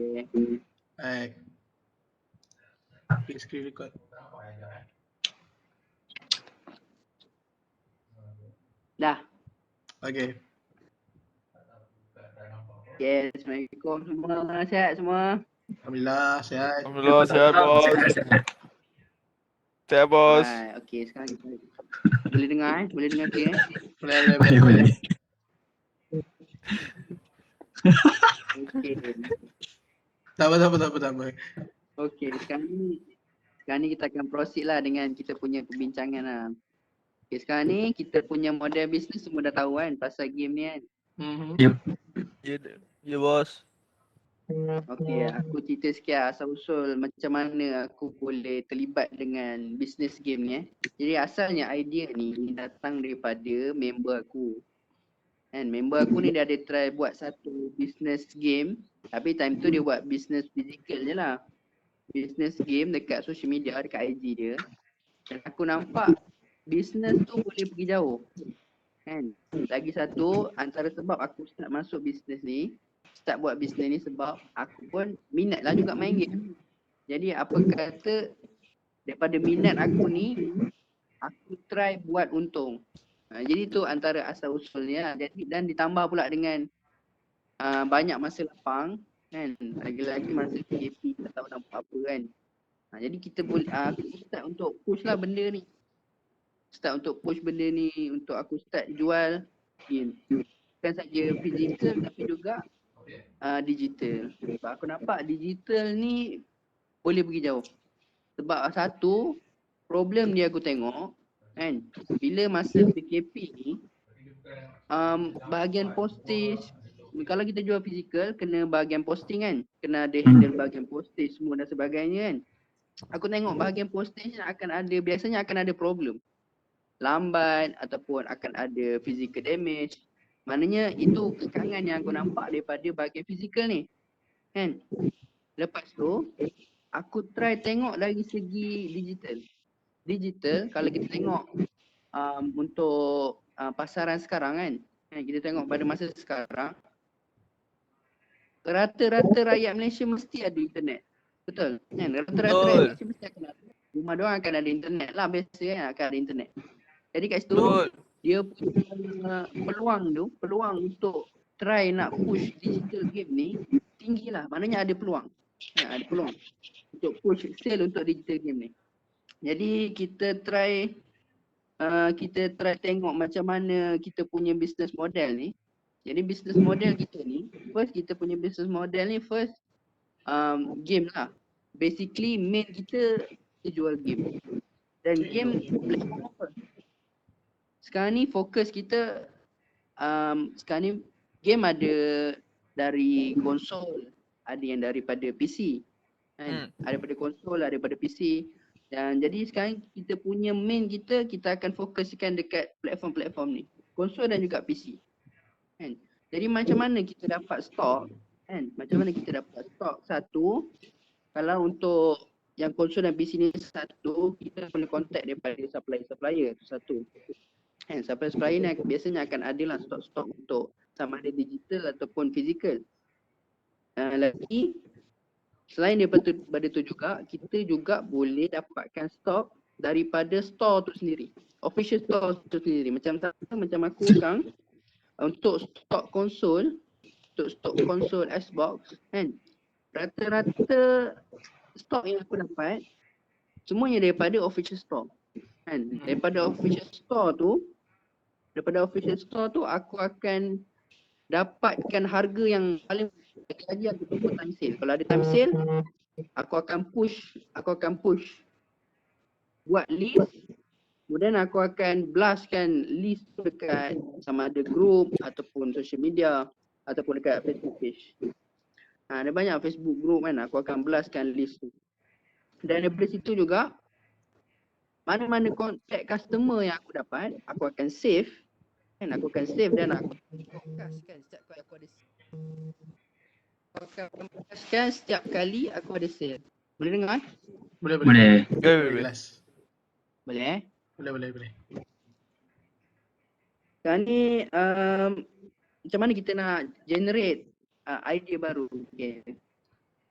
Okay. Baik. Screen record. Dah. Okay. Okay, Assalamualaikum semua. Sihat semua? Alhamdulillah, sihat. Alhamdulillah, sihat bos. Sihat bos. Alright, okay, sekarang kita boleh dengar Boleh dengar clear Boleh. Okay. Tak apa. Okay, sekarang ni kita akan proceed lah dengan kita punya perbincangan lah. Okay, sekarang ni kita punya model bisnes semua dah tahu kan pasal game ni kan. Ya bos. Okay, aku cerita sikit asal usul macam mana aku boleh terlibat dengan bisnes game ni. Jadi asalnya idea ni datang daripada member aku. Kan, member aku ni dia ada try buat satu bisnes game, tapi time tu dia buat bisnes fizikal je lah. Bisnes game dekat social media, dekat IG dia. Dan aku nampak bisnes tu boleh pergi jauh. Kan? Lagi satu, antara sebab aku start masuk bisnes ni, start buat bisnes ni sebab aku pun minat lah juga main game. Jadi apa kata daripada minat aku ni, aku try buat untung. Jadi tu antara asal usulnya. Jadi dan ditambah pula dengan banyak masa lapang kan. Lagi-lagi masa PKP tak tahu nak buat apa kan. Jadi kita boleh aku start untuk push lah benda ni. Untuk aku start jual game. Bukan saja physical tapi juga digital. Sebab aku nampak digital ni boleh pergi jauh. Sebab satu problem dia aku tengok kan, bila masa PKP ni bahagian postage, kalau kita jual fizikal kena bahagian posting kan, kena ada handle bahagian postage semua dan sebagainya kan. Aku tengok bahagian postage biasanya akan ada problem, lambat ataupun akan ada physical damage. Maknanya itu kekangan yang aku nampak daripada bahagian fizikal ni kan. Lepas tu aku try tengok dari segi digital kalau kita tengok untuk pasaran sekarang kan, kita tengok pada masa sekarang rata-rata rakyat Malaysia mesti ada internet. Betul kan? Rata-rata rakyat Malaysia mesti akan ada. Rumah diorang akan ada internet lah, biasa kan akan ada internet. Jadi kat situ dia punya peluang untuk try nak push digital game ni tinggi lah. Maknanya ada peluang. Ada peluang untuk push sale untuk digital game ni. Jadi kita try tengok macam mana kita punya business model ni. Jadi business model kita ni, kita punya business model ni game lah. Basically main kita jual game. Dan game platform apa? Sekarang ni fokus kita sekarang ni game ada dari konsol, ada yang daripada PC. Kan? Ada daripada konsol, ada daripada PC. Dan jadi sekarang kita punya main kita akan fokuskan dekat platform-platform ni. Konsol dan juga PC. Kan? Jadi macam mana kita dapat stok? Kan? Macam mana kita dapat stok? Satu, kalau untuk yang konsol dan PC ni satu, kita boleh contact daripada supplier tu satu. Kan? Supplier ni biasanya akan ada lah stok-stok untuk sama ada digital ataupun fizikal. Lagi, selain daripada tu juga, kita juga boleh dapatkan stok daripada store tu sendiri. Official store tu sendiri. Macam aku sekarang, untuk stok konsol Xbox kan, rata-rata stok yang aku dapat semuanya daripada official store kan. Daripada official store tu aku akan dapatkan harga yang paling lagi aku tunggu time sale. Kalau ada time sale, aku akan push buat list. Kemudian aku akan blastkan list tu dekat sama ada group ataupun social media ataupun dekat Facebook page. Ada banyak Facebook group kan, aku akan blastkan list tu. Dan daripada situ juga, mana-mana contact customer yang aku dapat, aku akan save. Kan, aku akan save dan aku fokuskan setiap kali aku ada setiap kali aku ada sale. Boleh dengar? Boleh. Jelas. Boleh Boleh. Sekarang ni macam mana kita nak generate idea baru. Okay.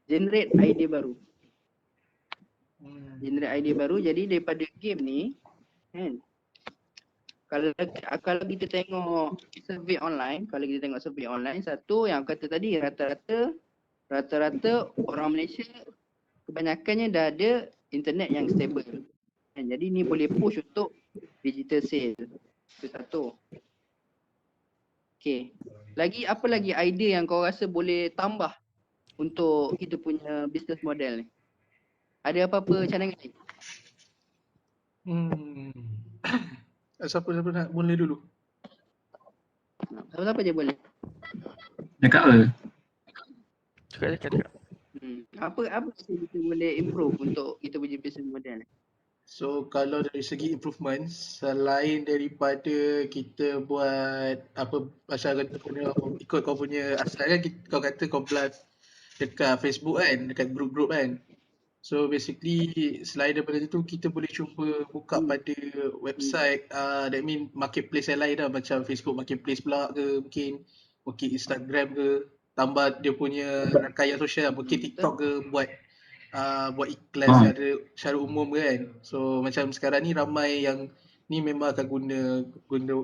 generate idea baru. Hmm. Generate idea baru, jadi daripada game ni kan, kalau kita tengok survey online, satu yang kata tadi rata-rata orang Malaysia kebanyakannya dah ada internet yang stable. Kan? Jadi ni boleh push untuk digital sale. Itu satu. Okay. Apa lagi idea yang kau rasa boleh tambah untuk kita punya business model ni? Ada apa-apa cadangan ni? Siapa nak mula dulu? Siapa-siapa je boleh. Dekat apa? Cakap. Apa yang kita boleh improve untuk kita punya business model ni? So kalau dari segi improvement, selain daripada kita buat apa pasal kata punya ikut kau punya asal kan, kau kata kau blast dekat Facebook kan, dekat grup-grup kan. So basically selain daripada itu kita boleh cuba buka pada website that mean marketplace yang lain lah, macam Facebook marketplace pula ke, mungkin Instagram ke, tambah dia punya rangkaian sosial, mungkin TikTok ke, buat iklan secara umum kan. So macam sekarang ni ramai yang ni memang akan guna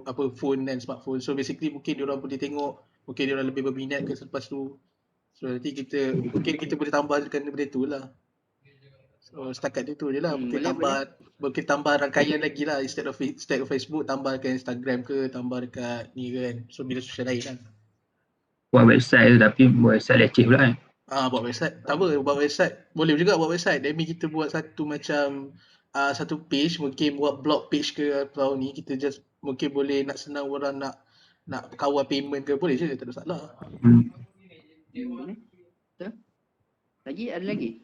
apa phone dan smartphone. So basically mungkin diorang boleh tengok, mungkin diorang lebih berminat ke selepas tu. So nanti kita boleh tambahkan benda tu lah. So setakat itu je lah. Mungkin tambah rangkaian lagi lah, instead of Facebook tambah dekat Instagram ke, tambah dekat ni kan. So media sosial lain kan. Buat website tu, tapi buat website leceh pula kan. Buat website. Tak apa, buat website. Boleh juga buat website. That means kita buat satu macam satu page, mungkin buat blog page ke atau ni, kita just mungkin boleh nak senang orang nak kawal payment ke, boleh je, tak ada masalah. Boleh. Betul? Ada lagi?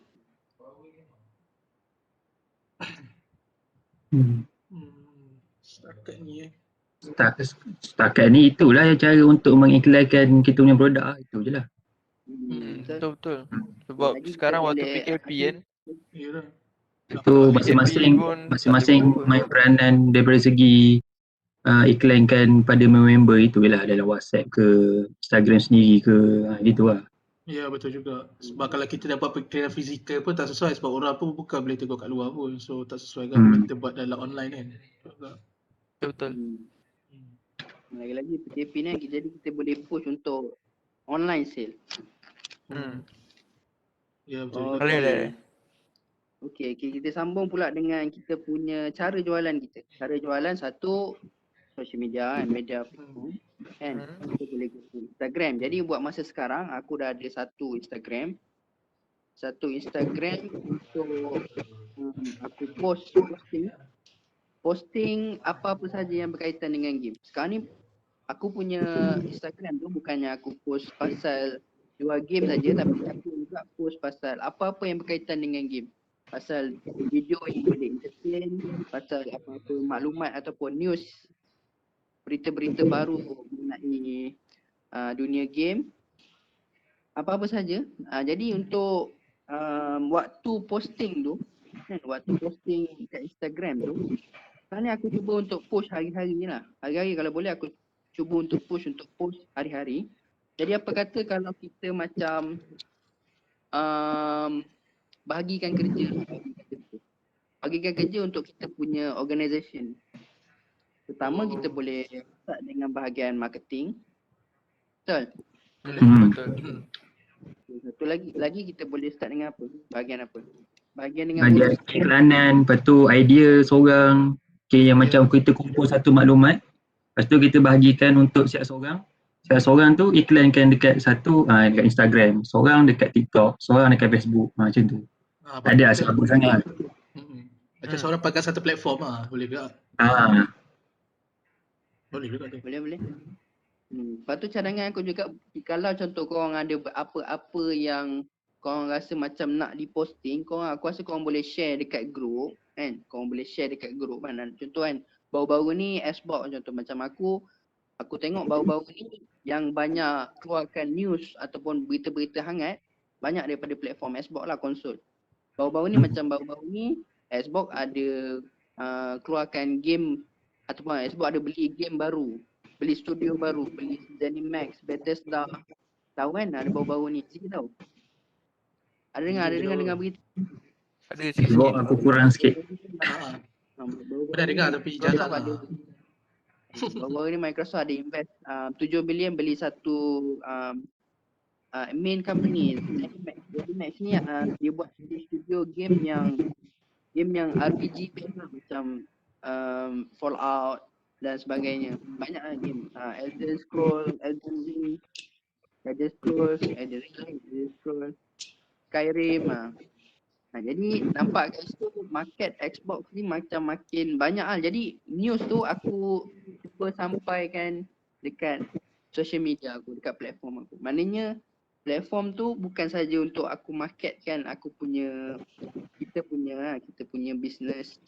Setakat ni Setakat ni itulah cara untuk mengiklankan kita punya produk. Itu je lah. Betul. Sebab Lagi sekarang kita waktu boleh PKP kan, Yalah. Itu masing-masing main peranan daripada segi iklankan pada member itu je lah, dalam WhatsApp ke, Instagram sendiri ke, gitu lah. Ya, betul juga. Sebab kalau kita dapat perkiraan fizikal pun tak sesuai, sebab orang pun bukan boleh tengok kat luar pun. So tak sesuai kan kita buat dalam online kan. betul. Lagi-lagi PKP ni jadi kita boleh push untuk online sale. Ya, betul juga. Boleh. Okey, kita sambung pula dengan kita punya cara jualan kita. Cara jualan satu, social media kan, media kan. Kita boleh guna Instagram. Jadi buat masa sekarang aku dah ada satu Instagram untuk aku posting apa-apa saja yang berkaitan dengan game. Sekarang ni aku punya Instagram tu bukannya aku post pasal jual game saja, tapi aku juga post pasal apa-apa yang berkaitan dengan game. Pasal video yang boleh entertain, pasal apa-apa maklumat ataupun news, berita-berita baru mengenai dunia game, apa-apa saja. Jadi untuk waktu posting tu, waktu posting kat Instagram tu, sekarang ni aku cuba untuk push hari-hari ni lah. Hari-hari kalau boleh aku cuba untuk post hari-hari. Jadi apa kata kalau kita macam bahagikan kerja untuk kita punya organisation. Pertama kita boleh start dengan bahagian marketing. Betul? Betul. Satu lagi kita boleh start dengan apa? Bahagian apa? Bahagian iklanan, lepas tu idea seorang. Okay, yang macam kita kumpul satu maklumat, lepas tu kita bahagikan untuk siap seorang. Siap seorang tu iklankan dekat dekat Instagram, seorang dekat TikTok, seorang dekat Facebook, macam tu. Tak ada asal-asal sangat. Macam seorang pakai satu platform boleh juga. Boleh juga tu. Boleh. Lepas tu cadangan aku juga, kalau contoh korang ada apa-apa yang korang rasa macam nak diposting, aku rasa korang boleh share dekat group kan. Korang boleh share dekat group kan. Contoh kan, baru-baru ni Xbox contoh, macam aku tengok baru-baru ni yang banyak keluarkan news ataupun berita-berita hangat banyak daripada platform Xbox lah, konsol. Baru-baru ni Xbox ada keluarkan game ataupun Xbox ada beli game baru, beli studio baru, beli ZeniMax, Bethesda. Tahu kan ada baru-baru ni, sikit tahu. Ada dengar berita. Ada Sebab sikit-sikit. aku kurang sikit. Pernah dengar tapi jarang Microsoft ada. lah. Baru-baru ni Microsoft ada invest 7 bilion beli satu main company. Max ni dia buat studio game yang RPG based lah, macam Fallout dan sebagainya. Banyak lah game. Elder Scrolls, Elden Ring, Elder Scrolls, Skyrim. Jadi nampak kat situ market Xbox ni macam makin banyak lah. Jadi news tu aku cuba sampaikan dekat social media aku, dekat platform aku. Maknanya platform tu bukan saja untuk aku marketkan aku punya, kita punya business,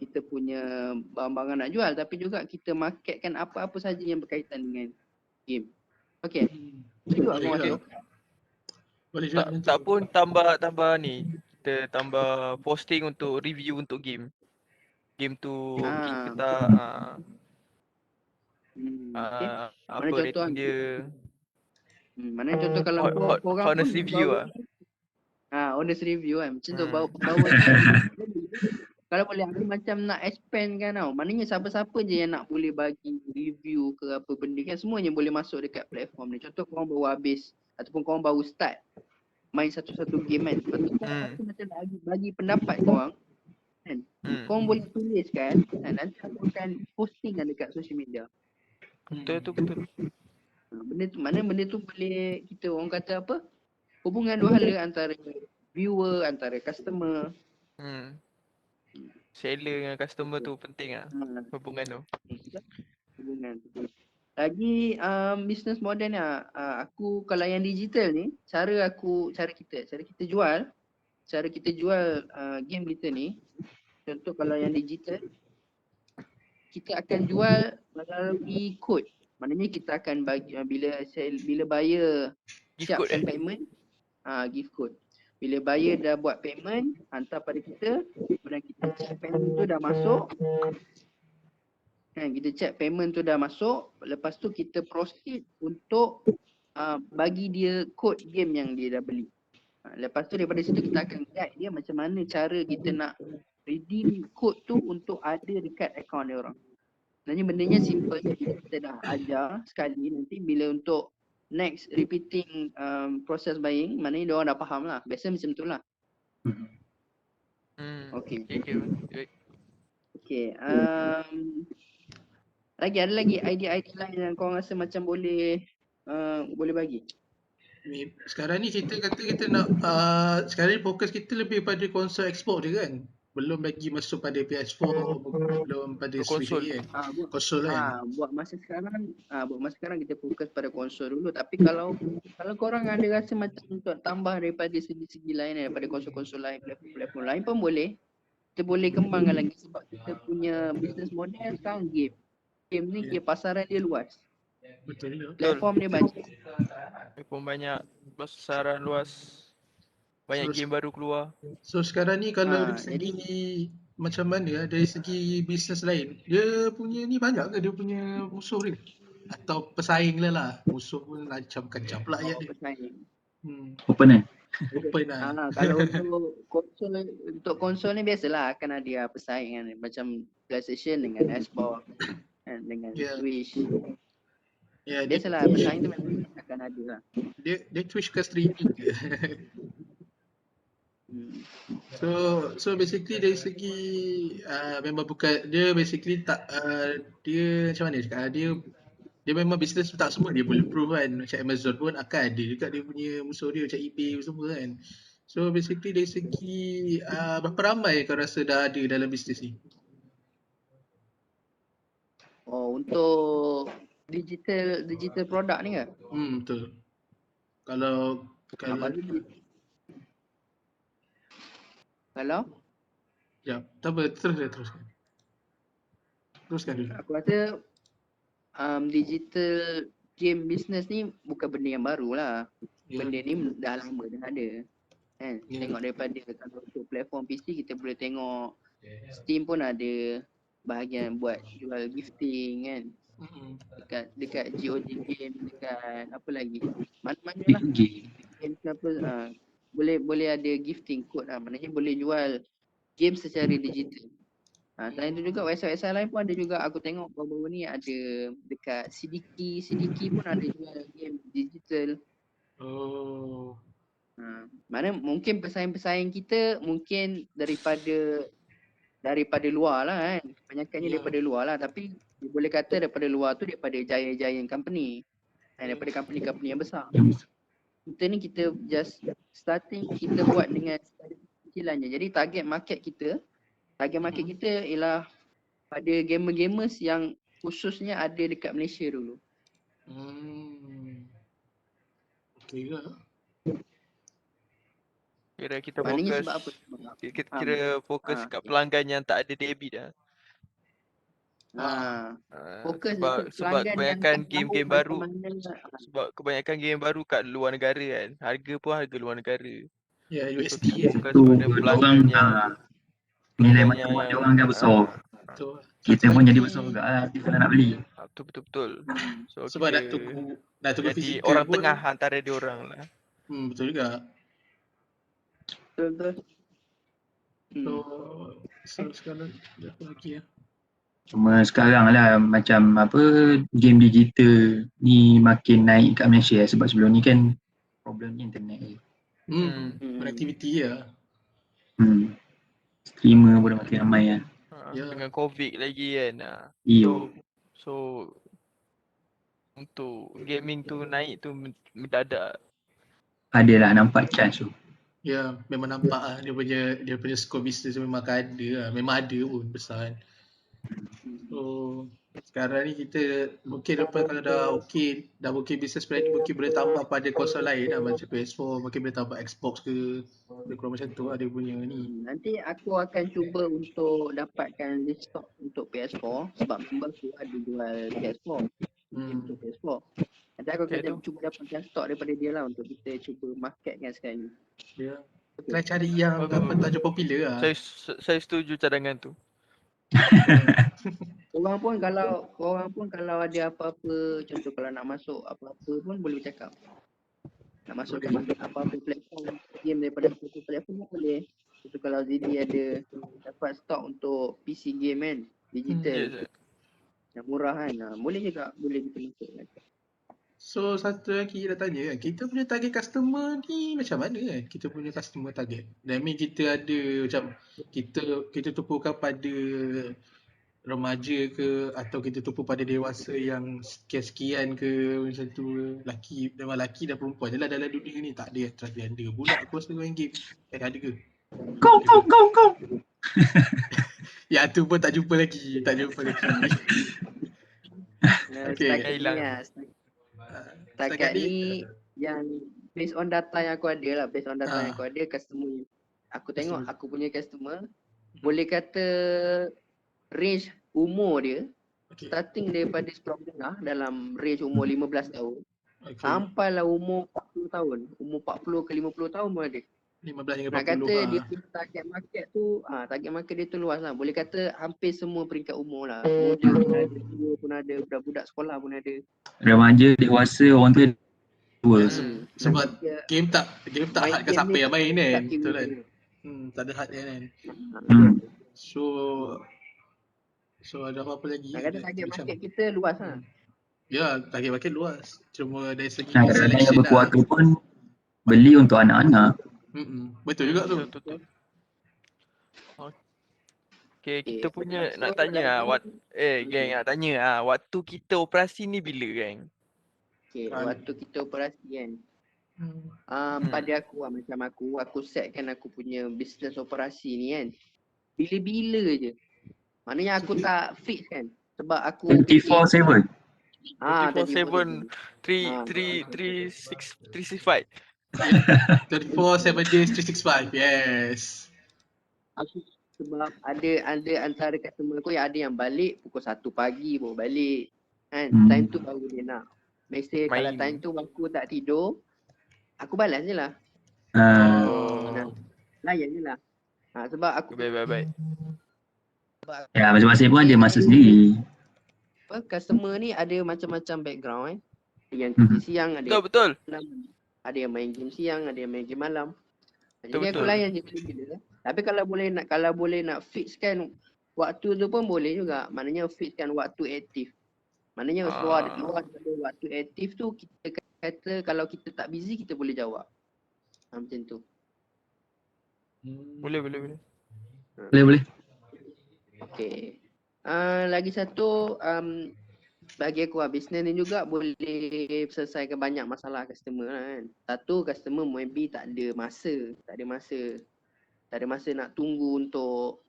kita punya barang-barang nak jual, tapi juga kita marketkan apa-apa saja yang berkaitan dengan game. Okay. Setuju aku Boleh masuk? Boleh juga macam Tak tu. pun tambah ni. Kita tambah posting untuk review untuk game. Game tu okey ke tak, Okay. apa Mana contoh rating dia. Mana contoh kalau korang Honest pun review baru lah. honest review kan. Macam tu baru kalau boleh aku macam nak expand kan tau. Maknanya siapa-siapa je yang nak boleh bagi review ke apa benda kan, semuanya boleh masuk dekat platform ni. Contoh korang baru habis ataupun korang baru start main satu-satu game kan. Lepas tu korang rasa macam nak bagi pendapat korang kan. Korang boleh tulis kan. Nanti aku akan posting kan dekat social media. Betul. Benda tu boleh kita orang kata apa? Hubungan dua hala antara viewer, antara customer. Seller dengan customer tu penting lah. Hubungan tu. Hubungan tu. Lagi business model ni aku kalau yang digital ni cara kita jual game kita ni, contoh kalau yang digital kita akan jual melalui kod. Maknanya kita akan bagi bila buyer siapkan payment, gift code. Bila buyer dah buat payment, hantar pada kita, kemudian kita check payment tu dah masuk. Kan, kita check payment tu dah masuk, lepas tu kita proceed untuk bagi dia kod game yang dia dah beli. Lepas tu daripada situ kita akan guide dia macam mana cara kita nak redeem kod tu untuk ada dekat akaun dia orang. Sebenarnya bendanya simple je, kita dah ajar sekali, nanti bila untuk next repeating process buying, maknanya dia orang dah faham lah. Biasa macam tu lah. Okay. Okay. Ada lagi idea-idea lain yang korang rasa macam boleh bagi? Sekarang ni kita kata kita nak sekarang ni fokus kita lebih pada konsol Xbox je kan. Belum lagi masuk pada PS4, belum pada Switch lagi kan. Konsol kan. Buat masa sekarang kita fokus pada konsol dulu, tapi kalau korang ada rasa macam untuk tambah daripada segi-segi lain, daripada konsol-konsol lain, platform lain pun boleh. Kita boleh kembangkan lagi sebab kita punya business model sekarang game. Game ni pasaran dia luas. Betul. Platform dia banyak. Platform banyak, pasaran luas. Banyak game baru keluar. So sekarang ni kalau dari segi macam mana dari segi bisnes lain, dia punya ni banyak ke dia punya musuh dia? Atau pesaing lah. Musuh pun macam kacau pula ayat dia. Pesaing. Open lah. Kalau untuk konsol ni biasalah akan ada pesaing kan, macam PlayStation dengan Xbox kan, dengan Switch. Biasalah pesaing tu memang akan ada lah. Dia Twitch ke streaming je. So basically dari segi memang bukan dia basically tak dia macam mana cakap dia memang bisnes tak semua dia boleh prove kan. Macam Amazon pun akan ada juga dia punya musuh dia macam eBay semua kan. So basically dari segi berapa ramai kau rasa dah ada dalam bisnes ni? Untuk digital produk ni ke? Betul. Kalau ya, tak apa, teruskan dulu. Aku rasa digital game business ni bukan benda yang baru lah. Benda ni dah lama dah ada kan. Tengok daripada kalau untuk platform PC kita boleh tengok Steam pun ada bahagian buat jual gifting kan. Dekat GOG game, dekat apa lagi, mana-mana lah game apa boleh ada gifting code lah. Maknanya boleh jual game secara digital. Selain tu juga website-website lain pun ada juga. Aku tengok baru-baru ni ada dekat Sidiki pun ada jual game digital. Oh. Mana mungkin pesaing-pesaing kita mungkin daripada luar lah kan. Banyaknya daripada luar lah, tapi boleh kata daripada luar tu daripada giant company. Daripada company-company yang besar. Kita ni kita just starting, kita buat dengan kecilannya. Jadi target market kita ialah pada gamer-gamers yang khususnya ada dekat Malaysia dulu. Okay ke? Kira kita Maknanya fokus, sebab apa? kira fokus kat pelanggan yang tak ada debit dah. Fokus sebab kebanyakan game-game baru, sebab kebanyakan game baru kat luar negara kan. Harga pun harga luar negara. Ya, So USD kita fokus Tu pada pelanggan yang nilai mata dia orang kan besar. betul. Kita pun jadi besar juga lah kalau nak beli. betul. So Sebab nak kita tunggu jadi fizikal orang pun. tengah antara dia orang lah. Betul juga. betul. So sekarang ada apa lagi ya? Cuma sekarang lah macam apa game digital ni makin naik kat Malaysia sebab sebelum ni kan problemnya internet je. Connectivity ya. Streamer pun dah makin ramai lah. Dengan COVID lagi kan. Iyo. So untuk gaming tu naik tu mendadak. Adalah nampak chance tu. Ya, memang nampak lah dia punya skop bisnes memang ada lah. Memang ada pun besar kan. So sekarang ni kita mungkin kalau dah okey bisnes plan ni mungkin boleh tambah pada konsol lain lah, macam PS4, mungkin boleh tambah Xbox ke. Lebih kurang macam tu lah dia punya ni. Nanti aku akan cuba untuk dapatkan list stock untuk PS4 sebab member aku ada jual PS4. Untuk PS4. Nanti aku akan cuba dapatkan stok daripada dia lah untuk kita cuba marketkan sekarang ni. Ya. Try cari yang tajuk popular lah. Saya setuju cadangan tu. Korang pun kalau ada apa-apa, contoh kalau nak masuk apa-apa pun boleh bercakap. Nak masuk ke apa-apa platform game daripada apa-apa platform pun boleh. Contoh kalau ZD ada dapat stok untuk PC game kan, digital. Yang murah kan, boleh juga, boleh kita masukkan. So satu lagi nak tanya kan, kita punya target customer ni macam mana kan? Kita punya customer target. That mean kita ada macam kita tumpukan pada remaja ke atau kita tumpu pada dewasa yang sekian-sekian ke macam tu. Lelaki dan perempuan je lah dalam dunia ni. Tak ada transgender pula aku rasa main game. Ada ke? Kau. Ya tu pun tak jumpa lagi. Okay. Setakat ni yang based on data yang aku ada lah, customer aku tengok aku punya customer boleh kata range umur dia starting daripada sekolah dalam range umur 15 tahun sampailah umur 40 tahun, umur 40 ke 50 tahun pun ada. 15 hingga 40 nak kata dia punya target market tu target market dia tu luas lah. Boleh kata hampir semua peringkat umur lah. Muda pun ada, tua pun ada, budak-budak sekolah pun ada. Remaja, dewasa, orang tua tua. Sebab game tak hadkan siapa yang main kan. Betul kan? Tak ada had kan. So ada apa lagi? Nak kata target market kita luas lah. Ya, target market luas. Cuma dari segi kadang-kadang yang selection berkeluarga pun beli untuk anak-anak. Betul juga tu. Betul. Okay, kita punya nak tanya geng nak tanya waktu kita operasi ni bila geng? Okay, waktu kita operasi kan. Pada aku macam aku setkan aku punya business operasi ni kan. Bila-bila je. Maknanya aku tak fix kan. Sebab aku 24/7. 24/7 365. 24/7 days 365. Yes. Aku sebab ada antara customer aku yang ada yang balik pukul 1 pagi baru balik kan. Time tu baru dia nak mesej. Kalau time tu aku tak tidur, aku balas je lah. Layan je lah. Sebab aku Baik. Ya, masing-masing pun ada masa sendiri. Customer ni ada macam-macam background Yang kerja siang, ada Betul. malam, ada yang main game siang, ada yang main game malam. Jadi aku Betul-betul. layan je bila-bila. Tapi kalau boleh nak fixkan waktu tu pun boleh juga. Maknanya fixkan waktu aktif. Maknanya luar daripada waktu aktif tu kita kata kalau kita tak busy kita boleh jawab. Macam tu. Boleh. Boleh. Okay. Lagi satu bagi aku bisnes ni juga boleh selesaikan banyak masalah customer kan. Satu, customer maybe tak ada masa nak tunggu untuk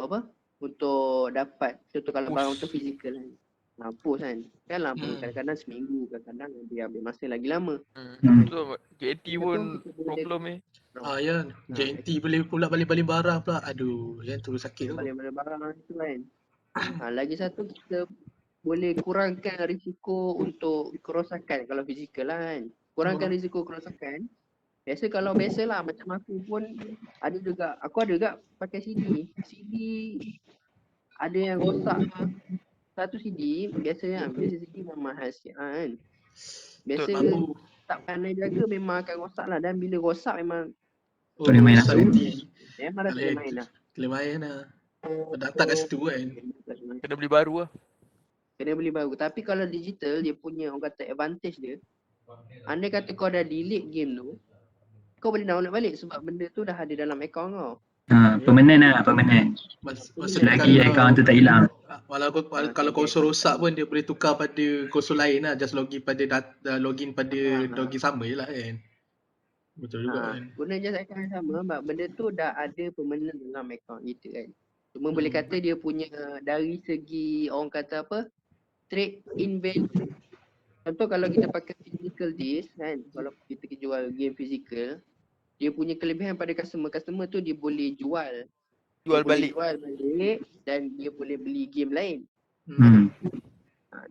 apa? Untuk dapat contoh kalau barang tu fizikal kan. Post kan. Kan lama kadang-kadang seminggu, kadang-kadang dia ambil masa lagi lama. Betul. JNT pun problem ni. Ya, JNT boleh pula balik-balik barang pula. Aduh, yang tu sakit tu. Balik-balik barang tu kan. Lagi satu kita boleh kurangkan risiko untuk kerosakan kalau fizikal lah kan. Kurangkan risiko kerosakan. Biasalah macam aku pun ada juga, aku ada juga pakai CD. CD ada yang rosak satu CD, biasa CD memang mahal sikit kan. Biasa tak pandai jaga memang akan rosak lah, dan bila rosak memang boleh main lah. memang dah boleh main lah. Boleh main lah. Datang kat situ kan. Kena beli baru lah. Kena beli baru. Tapi kalau digital dia punya orang kata advantage dia. Andai kata kau dah delete game tu, kau boleh download balik sebab benda tu dah ada dalam akaun kau. Permanent. Selagi akaun tu tak hilang. Kalau konsol rosak pun dia boleh tukar pada konsol lain lah. Just login pada login sama je lah kan. Betul juga kan. Guna just akaun yang sama sebab benda tu dah ada permanent dalam akaun kita kan. Cuma boleh kata dia punya dari segi orang kata apa, trade in value. Contoh kalau kita pakai physical disc kan, kalau kita jual game physical, dia punya kelebihan pada customer tu dia boleh jual balik dan dia boleh beli game lain.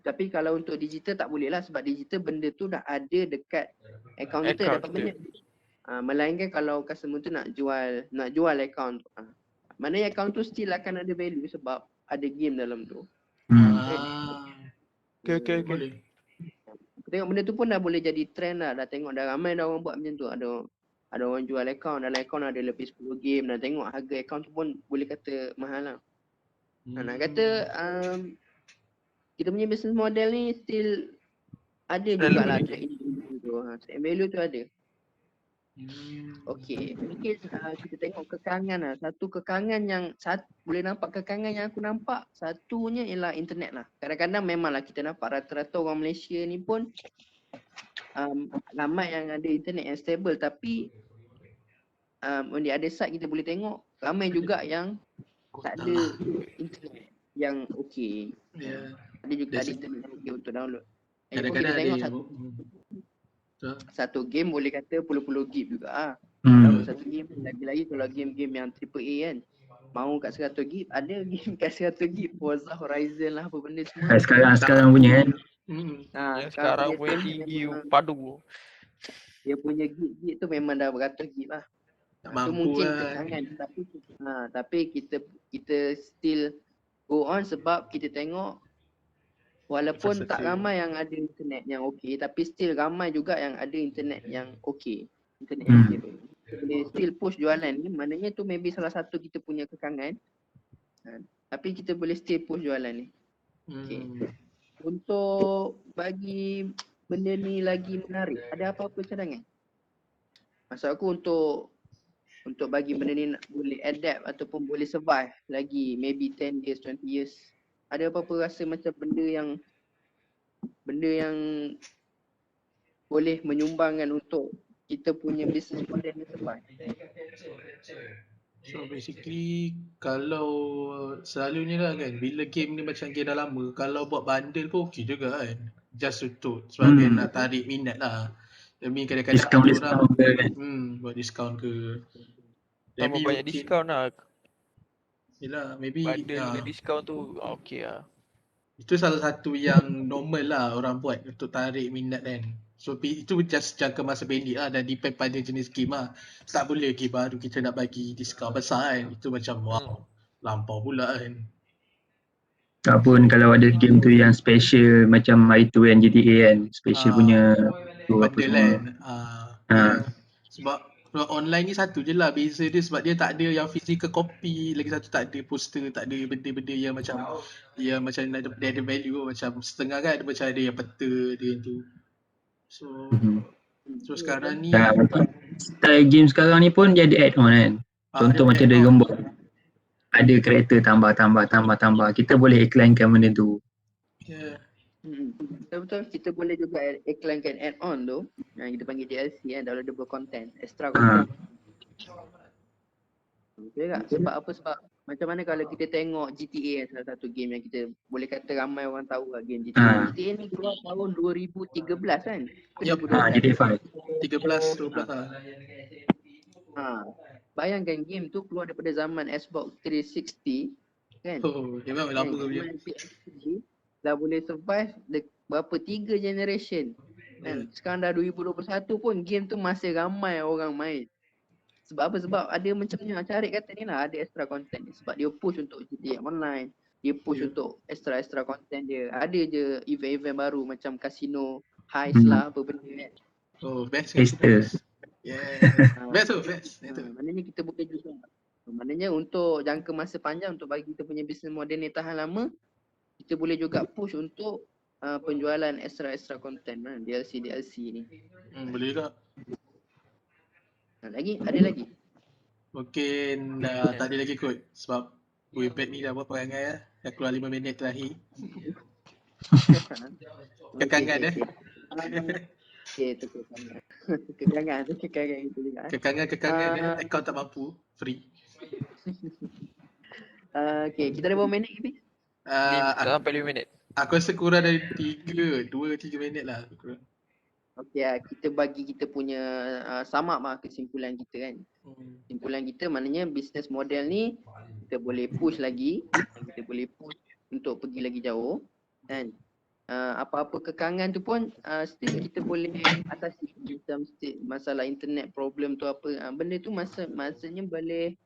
Tapi kalau untuk digital tak boleh lah sebab digital benda tu dah ada dekat akaun kita dah permanent. Melainkan kalau customer tu nak jual akaun tu. Maknanya akaun tu still akan ada value sebab ada game dalam tu. Okay. Boleh. Aku tengok benda tu pun dah boleh jadi trend lah. Dah tengok dah ramai dah orang buat macam tu. Ada orang jual akaun, dalam akaun ada lebih 10 game. Dah tengok harga akaun tu pun boleh kata mahal lah. Nak kata kita punya business model ni still ada jugalah trade tu. Trade value tu ada. Okay, mungkin kita tengok kekangan lah. Satu kekangan yang boleh nampak kekangan yang aku nampak, satunya ialah internet lah. Kadang-kadang memanglah kita nampak rata-rata orang Malaysia ni pun ramai yang ada internet yang stable, tapi on the other side kita boleh tengok ramai juga yang tak ada internet yang okey. Ada juga ada internet yang okey untuk download. Kadang-kadang ada yang satu game boleh kata puluh-puluh gig juga Kalau satu game, lagi-lagi kalau game-game yang AAA kan, mau kat 100 gig, ada game kat 100 gig, Forza Horizon lah apa benda semua. Sekarang punya kan. Sekarang punya tinggi padu. Dia punya gig tu memang dah beratus gig lah. Itu mungkin kekangan, tapi kita still go on sebab kita tengok walaupun tak ramai yang ada internet yang okey, tapi still ramai juga yang ada internet yang okey. Internet yang okey tu. Kita boleh still push jualan ni, maknanya tu maybe salah satu kita punya kekangan. Tapi kita boleh still push jualan ni. Okay. Untuk bagi benda ni lagi menarik, ada apa-apa cadangan? Maksud aku untuk bagi benda ni boleh adapt ataupun boleh survive lagi maybe 10 years, 20 years. Ada apa-apa rasa macam benda yang boleh menyumbangkan untuk kita punya business model ni survive? So basically kalau selalunya lah kan, bila game ni macam game dah lama, kalau buat bundle pun okey juga kan. Just untuk sebagai nak tarik minat lah. Demi kadang-kadang Diskaun kan. buat diskaun ke. Tambah banyak diskaun lah. Yelah, maybe Bundle diskaun tu okey lah. itu salah satu yang normal lah orang buat untuk tarik minat kan. So itu just jangka masa pendek lah dan depend pada jenis game lah. Tak boleh game baru kita nak bagi diskaun besar kan. Itu macam lampau pula kan. Tak pun kalau ada game tu yang special macam hari tu kan GTA kan, special punya tu apa bundle semua. kan. Sebab Kalau online ni satu je lah beza dia sebab dia tak ada yang physical copy, lagi satu tak ada poster, tak ada benda-benda yang macam ada value macam setengah kan ada macam ada yang peta dia tu. So sekarang ni Ya, style game sekarang ni pun dia ada add-on kan. Contoh ada macam add-on. Dragon Ball. Ada karakter tambah. Kita boleh iklankan benda tu. Yeah. Betul-betul kita boleh juga iklankan add-on tu yang kita panggil DLC kan, downloadable content, extra Ha. content. Betul tak? Sebab apa? Sebab macam mana kalau kita tengok GTA salah satu game yang kita boleh kata ramai orang tahu lah game GTA. Ha. GTA ni keluar tahun 2013 kan? Ke Yup. 2012? GTA 5. 13-12 lah. Bayangkan game tu keluar daripada zaman Xbox 360 kan? Oh, dia memang lama punya. Zaman PS3 dah boleh survive berapa 3 generation kan? Sekarang dah 2021 pun game tu masih ramai orang main. Sebab apa? Sebab ada macam yang Cari kata ni lah, ada extra content ni. Sebab dia push untuk GTA Online, dia push untuk extra content dia. Ada je event-event baru macam casino, heist lah, apa benda kan. Oh, best. Tester. Yeah. Best tu, best. Itu. Maknanya kita boleh juga. Maknanya untuk jangka masa panjang untuk bagi kita punya business model ni tahan lama, kita boleh juga push untuk penjualan extra content kan, DLC ni. Boleh juga. Ada lagi? Mungkin dah tak ada lagi kot sebab Webpack ni dah buat perangai lah. Dah keluar 5 minit terakhir. Kekangan Okay, tu kekangan. Kekangan itu juga. Kekangan akaun tak mampu. Free. Okay, kita ada berapa minit Kipi? Tak sampai 5 minit. Aku rasa kurang dari 2-3 minit lah. Okay, kita bagi kita punya sum up lah kesimpulan kita kan. Kesimpulan kita maknanya business model ni kita boleh push lagi, kita boleh push untuk pergi lagi jauh kan. Apa-apa kekangan tu pun still kita boleh atasi macam masalah internet problem tu apa, benda tu masanya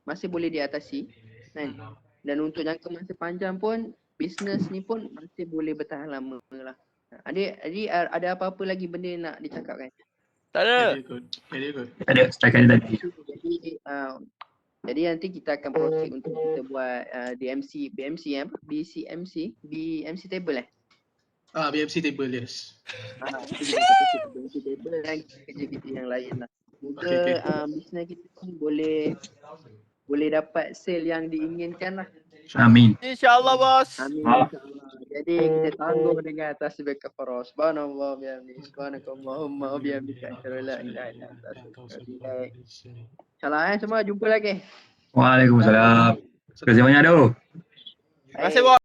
masih boleh diatasi kan. Dan untuk jangka masa panjang pun business ni pun masih boleh bertahan lama lah. Adik ada apa-apa lagi benda yang nak dicakapkan? Tak ada. Very good. Ada setakat ni tadi. Jadi nanti kita akan proceed untuk kita buat BMC table BMC table, yes. BMC table dan kerja kita yang lain lah. Semoga Okay. bisnes kita pun boleh dapat sale yang diinginkan lah. Amin. InsyaAllah bos. Amin insyaAllah. Jadi kita tangguh dengan tasbih kafarah. Subhanallah bihamdihi. Subhanakallahumma wa bihamdika asyhadu an la ilaha illa anta astaghfiruka wa atubu ilaik. InsyaAllah semua jumpa lagi. Waalaikumsalam. Terima kasih banyak tu. Terima kasih bos.